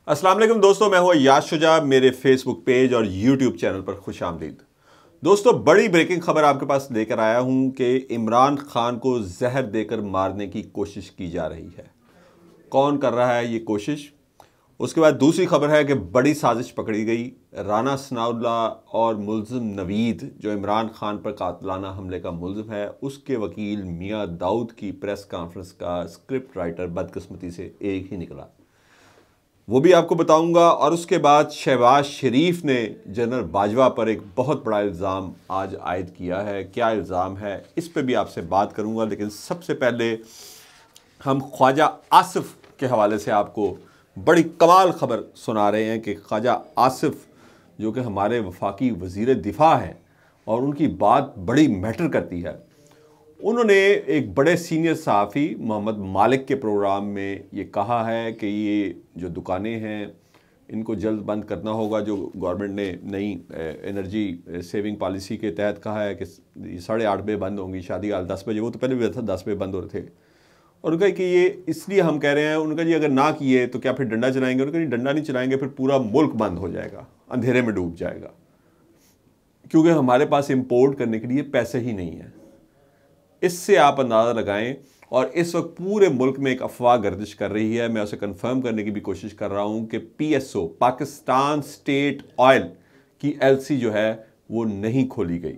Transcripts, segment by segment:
अस्सलाम वालेकुम दोस्तों, मैं हूं याश शुजा। मेरे फेसबुक पेज और यूट्यूब चैनल पर खुश आमदीद। दोस्तों, बड़ी ब्रेकिंग खबर आपके पास लेकर आया हूं कि इमरान खान को जहर देकर मारने की कोशिश की जा रही है। कौन कर रहा है ये कोशिश? उसके बाद दूसरी खबर है कि बड़ी साजिश पकड़ी गई। राना सनाउल्लाह और मुल्ज़िम नवीद, जो इमरान खान पर कातलाना हमले का मुल्ज़िम है, उसके वकील मियां दाऊद की प्रेस कॉन्फ्रेंस का स्क्रिप्ट राइटर बदकिस्मती से एक ही निकला। वो भी आपको बताऊंगा। और उसके बाद शहबाज शरीफ ने जनरल बाजवा पर एक बहुत बड़ा इल्ज़ाम आज आयद किया है। क्या इल्ज़ाम है, इस पे भी आपसे बात करूंगा। लेकिन सबसे पहले हम ख्वाजा आसिफ के हवाले से आपको बड़ी कमाल खबर सुना रहे हैं कि ख्वाजा आसिफ, जो कि हमारे वफाकी वज़ीर दिफा हैं और उनकी बात बड़ी मैटर करती है, उन्होंने एक बड़े सीनियर सहाफ़ी मोहम्मद मालिक के प्रोग्राम में ये कहा है कि ये जो दुकानें हैं इनको जल्द बंद करना होगा। जो गवर्नमेंट ने नई एनर्जी सेविंग पॉलिसी के तहत कहा है कि 8:30 बजे बंद होंगी, शादी हाल 10 बजे, वो तो पहले भी था 10 बजे बंद हो रहे थे। और उनका कि ये इसलिए हम कह रहे हैं, उनका जी अगर ना किए तो क्या फिर डंडा चलाएंगे? उनका जी डंडा नहीं चलाएंगे, फिर पूरा मुल्क बंद हो जाएगा, अंधेरे में डूब जाएगा, क्योंकि हमारे पास इम्पोर्ट करने के लिए पैसे ही नहीं है। इससे आप अंदाज़ा लगाएं। और इस वक्त पूरे मुल्क में एक अफवाह गर्दिश कर रही है, मैं उसे कंफर्म करने की भी कोशिश कर रहा हूं कि पीएसओ पाकिस्तान स्टेट ऑयल की एलसी जो है वो नहीं खोली गई।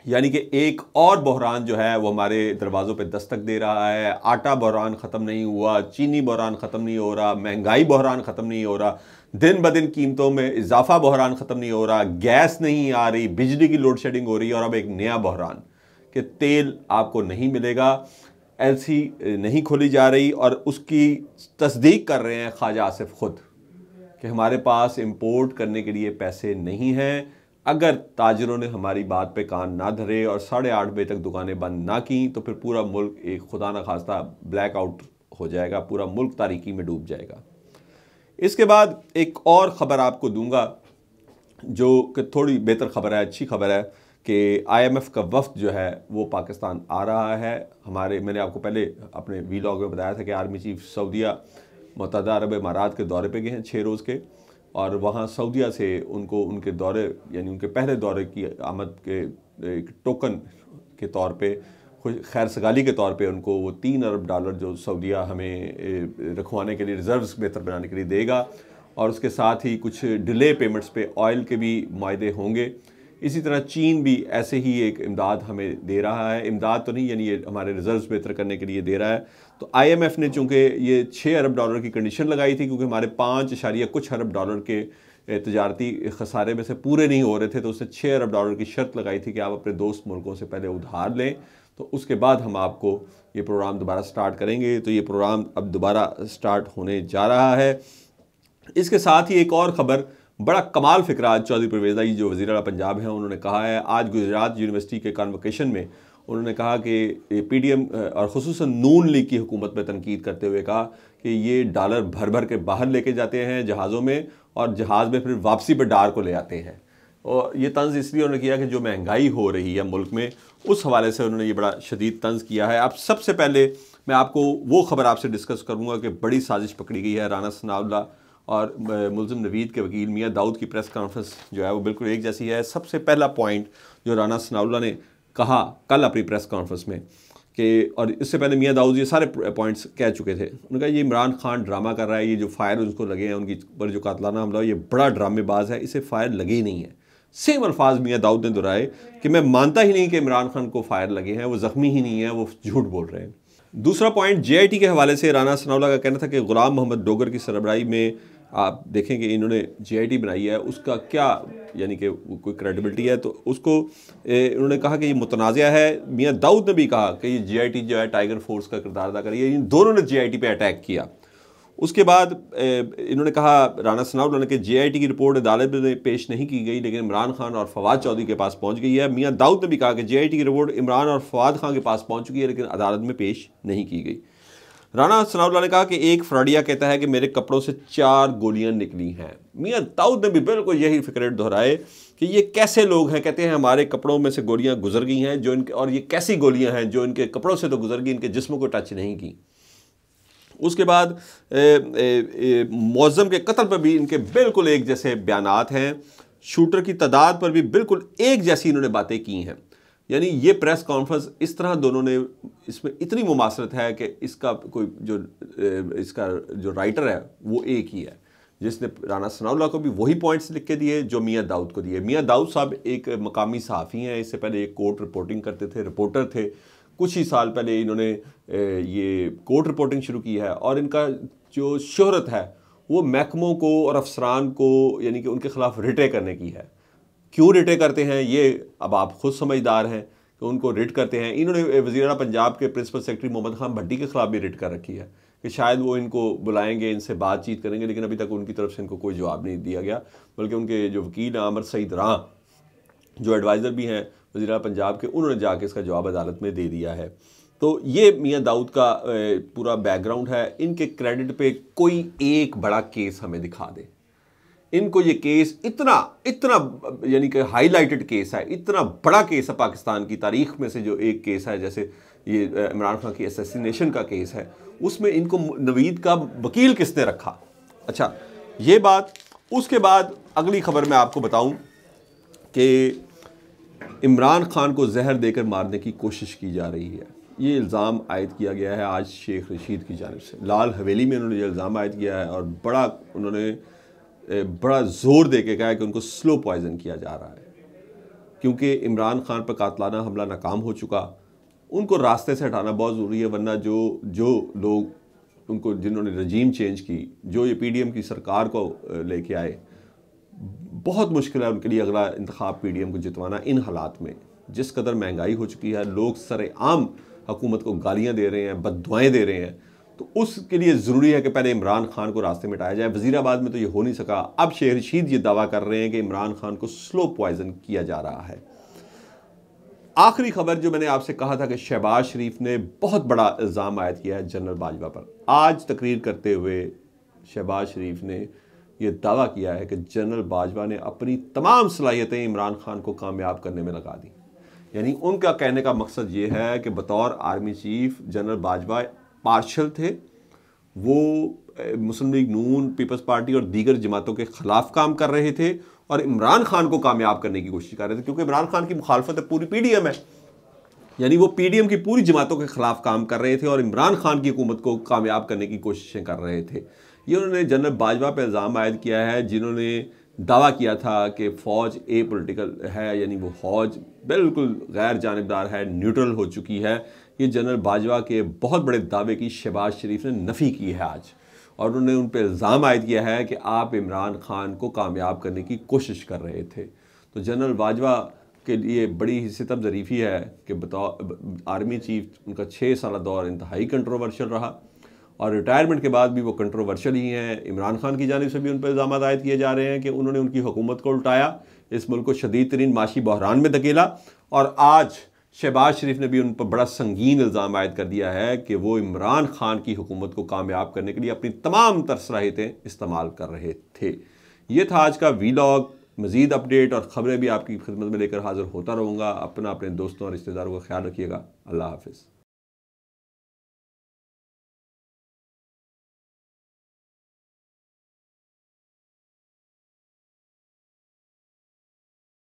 यानी कि एक और बहरान जो है वो हमारे दरवाज़ों पे दस्तक दे रहा है। आटा बहरान ख़त्म नहीं हुआ, चीनी बहरान ख़त्म नहीं हो रहा, महंगाई बहरान ख़त्म नहीं हो रहा, दिन ब दिन कीमतों में इजाफा बहरान ख़त्म नहीं हो रहा, गैस नहीं आ रही, बिजली की लोड शेडिंग हो रही है। और अब एक नया बहरान कि तेल आपको नहीं मिलेगा, एलसी नहीं खोली जा रही। और उसकी तस्दीक कर रहे हैं ख्वाजा आसिफ खुद कि हमारे पास इंपोर्ट करने के लिए पैसे नहीं हैं। अगर ताजरों ने हमारी बात पे कान ना धरे और 8:30 बजे तक दुकानें बंद ना की तो फिर पूरा मुल्क एक खुदा न खास्ता ब्लैकआउट हो जाएगा, पूरा मुल्क तारीकी में डूब जाएगा। इसके बाद एक और ख़बर आपको दूंगा जो कि थोड़ी बेहतर खबर है, अच्छी खबर है कि आईएमएफ का वफ्द जो है वो पाकिस्तान आ रहा है। मैंने आपको पहले अपने वीलॉग में बताया था कि आर्मी चीफ सऊदीया मुत्तहदा अरब इमारात के दौरे पे गए हैं 6 रोज़ के। और वहाँ सऊदीया से उनको उनके दौरे, यानी उनके पहले दौरे की आमद के एक टोकन के तौर पे, खैर सगाली के तौर पे उनको वो $3 अरब जो सऊदीया हमें रखवाने के लिए, रिजर्व्स बेहतर बनाने के लिए देगा। और उसके साथ ही कुछ डिले पेमेंट्स पे ऑयल के भी मुआहदे होंगे। इसी तरह चीन भी ऐसे ही एक इमदाद हमें दे रहा है। इमदाद तो नहीं, यानी ये हमारे रिजर्व्स बेहतर करने के लिए दे रहा है। तो आईएमएफ ने चूँकि ये $6 अरब की कंडीशन लगाई थी, क्योंकि हमारे 5 कुछ अरब डॉलर के तजारती खसारे में से पूरे नहीं हो रहे थे, तो उसने $6 अरब की शर्त लगाई थी कि आप अपने दोस्त मुल्कों से पहले उधार लें, तो उसके बाद हम आपको ये प्रोग्राम दोबारा स्टार्ट करेंगे। तो ये प्रोग्राम अब दोबारा स्टार्ट होने जा रहा है। इसके साथ ही एक और ख़बर, बड़ा कमाल फ़िक्रा आज चौधरी परवेज़ आई जो वज़ीर आला पंजाब हैं, उन्होंने कहा है आज गुजरात यूनिवर्सिटी के कन्वोकेशन में उन्होंने कहा कि पीडीएम और ख़ुसूसन नून लीग की हुकूमत पर तनकीद करते हुए कहा कि ये डॉलर भर भर के बाहर लेके जाते हैं जहाज़ों में, और जहाज़ में फिर वापसी पर डार को ले आते हैं। और ये तंज़ इसलिए उन्होंने किया कि जो महंगाई हो रही है मुल्क में, उस हवाले से उन्होंने ये बड़ा शदीद तंज़ किया है। अब सबसे पहले मैं आपको वो ख़बर आपसे डिस्कस करूँगा कि बड़ी साजिश पकड़ी गई है। राना सनाउल्लाह और मुल्ज़िम नवीद के वकील मियां दाऊद की प्रेस कॉन्फ्रेंस जो है वो बिल्कुल एक जैसी है। सबसे पहला पॉइंट जो राना सनाउल्लाह ने कहा कल अपनी प्रेस कॉन्फ्रेंस में कि, और इससे पहले मियां दाऊद ये सारे पॉइंट्स कह चुके थे, उन्होंने कहा ये इमरान खान ड्रामा कर रहा है, ये जो फायर उसको लगे हैं उनकी पर जो कातलाना हमला, ये बड़ा ड्रामेबाज है, इसे फायर लगे ही नहीं है। सेम अल्फाज मियां दाऊद ने दोहराए कि मैं मानता ही नहीं कि इमरान खान को फायर लगे हैं, वो ज़ख्मी ही नहीं है, वो झूठ बोल रहे हैं। दूसरा पॉइंट जेआईटी के हवाले से राना सनाउल्लाह का कहना था कि गुलाम मोहम्मद डोगर की सरबराही में आप देखें कि इन्होंने जेआईटी बनाई है, उसका क्या यानी कि कोई क्रेडिबिलिटी है, तो उसको उन्होंने कहा कि ये मुतनाज़ा है। मियां दाऊद ने भी कहा कि ये जेआईटी जो है टाइगर फोर्स का किरदार अदा करी है। इन दोनों ने जेआईटी पे अटैक किया। उसके बाद इन्होंने कहा राना सनाउल्लाह ने कि जेआईटी की रिपोर्ट अदालत में पेश नहीं की गई, लेकिन इमरान खान और फवाद चौधरी के पास पहुंच गई है। मियां दाऊद ने भी कहा कि जेआईटी की रिपोर्ट इमरान और फवाद खान के पास पहुंच चुकी है, लेकिन अदालत में पेश नहीं की गई। राना सनाउल्लाह ने कहा कि एक फ्राडिया कहता है कि मेरे कपड़ों से 4 गोलियां निकली हैं। मियां दाऊद ने भी बिल्कुल यही फिक्रेट दोहराए कि ये कैसे लोग हैं, कहते हैं हमारे कपड़ों में से गोलियां गुजर गई हैं जो इनके, और ये कैसी गोलियां हैं जो इनके कपड़ों से तो गुजर गई, इनके जिस्म को टच नहीं की। उसके बाद मौज़म के कत्ल पर भी इनके बिल्कुल एक जैसे बयानात हैं, शूटर की तादाद पर भी बिल्कुल एक जैसी इन्होंने बातें की हैं। यानी ये प्रेस कॉन्फ्रेंस इस तरह दोनों ने, इसमें इतनी मुमासरत है कि इसका कोई जो इसका जो राइटर है वो एक ही है, जिसने राना सनाउल्लाह को भी वही पॉइंट्स लिख के दिए जो मियाँ दाऊद को दिए। मियाँ दाऊद साहब एक मकामी सहाफ़ी हैं, इससे पहले एक कोर्ट रिपोर्टिंग करते थे, रिपोर्टर थे। कुछ ही साल पहले इन्होंने ये कोर्ट रिपोर्टिंग शुरू की है और इनका जो शोहरत है वो महकमों को और अफसरान को, यानी कि उनके खिलाफ रिटे करने की है। क्यों रिटे करते हैं ये अब आप खुद समझदार हैं कि उनको रिट करते हैं। इन्होंने वज़ीर पंजाब के प्रिंसिपल सेक्रेटरी मोहम्मद खान भट्टी के खिलाफ भी रिट कर रखी है कि शायद वो इनको बुलाएंगे, इनसे बातचीत करेंगे, लेकिन अभी तक उनकी तरफ से इनको कोई जवाब नहीं दिया गया। बल्कि उनके जो वकील अमर सईद रां, जो एडवाइज़र भी हैं वज़ीर पंजाब के, उन्होंने जाके इसका जवाब अदालत में दे दिया है। तो ये मियाँ दाऊद का पूरा बैकग्राउंड है। इनके क्रेडिट पे कोई एक बड़ा केस हमें दिखा दे। इनको ये केस इतना यानी कि हाईलाइटेड केस है, इतना बड़ा केस है पाकिस्तान की तारीख में से जो एक केस है, जैसे ये इमरान खान की असैसिनेशन का केस है, उसमें इनको नवीद का वकील किसने रखा। अच्छा, ये बात। उसके बाद अगली खबर मैं आपको बताऊं कि इमरान खान को जहर देकर मारने की कोशिश की जा रही है। ये इल्ज़ाम आयद किया गया है आज शेख रशीद की जानिब से। लाल हवेली में उन्होंने ये इल्ज़ाम आयद किया है और बड़ा ज़ोर दे के कहा है कि उनको स्लो पॉइज़न किया जा रहा है, क्योंकि इमरान खान पर कातलाना हमला नाकाम हो चुका। उनको रास्ते से हटाना बहुत ज़रूरी है, वरना जो लोग उनको, जिन्होंने रजीम चेंज की, जो ये PDM की सरकार को लेके आए, बहुत मुश्किल है उनके लिए अगला इंतखाब PDM को जितवाना इन हालात में। जिस कदर महंगाई हो चुकी है, लोग सरेआम हुकूमत को गालियाँ दे रहे हैं, बद्दुआएँ दे रहे हैं, तो उसके लिए ज़रूरी है कि पहले इमरान खान को रास्ते में हटाया जाए। वज़ीराबाद में तो ये हो नहीं सका। अब शेख रशीद ये दावा कर रहे हैं कि इमरान खान को स्लो पॉइज़न किया जा रहा है। आखिरी खबर जो मैंने आपसे कहा था कि शहबाज शरीफ ने बहुत बड़ा इल्ज़ाम आयद किया है जनरल बाजवा पर। आज तकरीर करते हुए शहबाज शरीफ ने यह दावा किया है कि जनरल बाजवा ने अपनी तमाम सलाहियतें इमरान खान को कामयाब करने में लगा दी। यानी उनका कहने का मकसद ये है कि बतौर army chief general Bajwa partial थे, वो मुस्लिम लीग नून, पीपल्स पार्टी और दीगर जमातों के खिलाफ काम कर रहे थे और इमरान खान को कामयाब करने की कोशिश कर रहे थे, क्योंकि इमरान खान की मुखालफत पूरी PDM है। यानी वो PDM की पूरी जमातों के खिलाफ काम कर रहे थे और इमरान खान की हुकूमत को कामयाब करने की कोशिशें कर रहे थे। ये उन्होंने जनरल बाजवा पर इल्ज़ाम आयद किया है, जिन्होंने दावा किया था कि फ़ौज एपॉलिटिकल है, यानी वो फ़ौज बिल्कुल गैर जानिबदार है, न्यूट्रल हो चुकी है। ये जनरल बाजवा के बहुत बड़े दावे की शहबाज शरीफ ने नफ़ी की है आज, और उन्होंने उन पर इल्ज़ाम आयद किया है कि आप इमरान खान को कामयाब करने की कोशिश कर रहे थे। तो जनरल बाजवा के लिए बड़ी ही सितम ज़रीफ़ी है कि बतौर आर्मी चीफ उनका 6 साल दौर इंतहाई कंट्रोवर्शियल रहा और रिटायरमेंट के बाद भी वो कंट्रोवर्शियल ही हैं। इमरान खान की जानिब से भी उन पर इल्ज़ाम आयद किए जा रहे हैं कि उन्होंने उनकी हुकूमत को उल्टाया, इस मुल्क को शदीद तरीन माशी बहरान में धकेला, और आज शहबाज शरीफ ने भी उन पर बड़ा संगीन इल्ज़ाम आयद कर दिया है कि वो इमरान खान की हुकूमत को कामयाब करने के लिए अपनी तमाम तर सलाहियतें इस्तेमाल कर रहे थे। ये था आज का वीलॉग। मज़ीद अपडेट और ख़बरें भी आपकी खिदमत में लेकर हाज़िर होता रहूँगा। अपने दोस्तों और रिश्तेदारों का ख्याल रखिएगा। अल्लाह हाफ़िज़।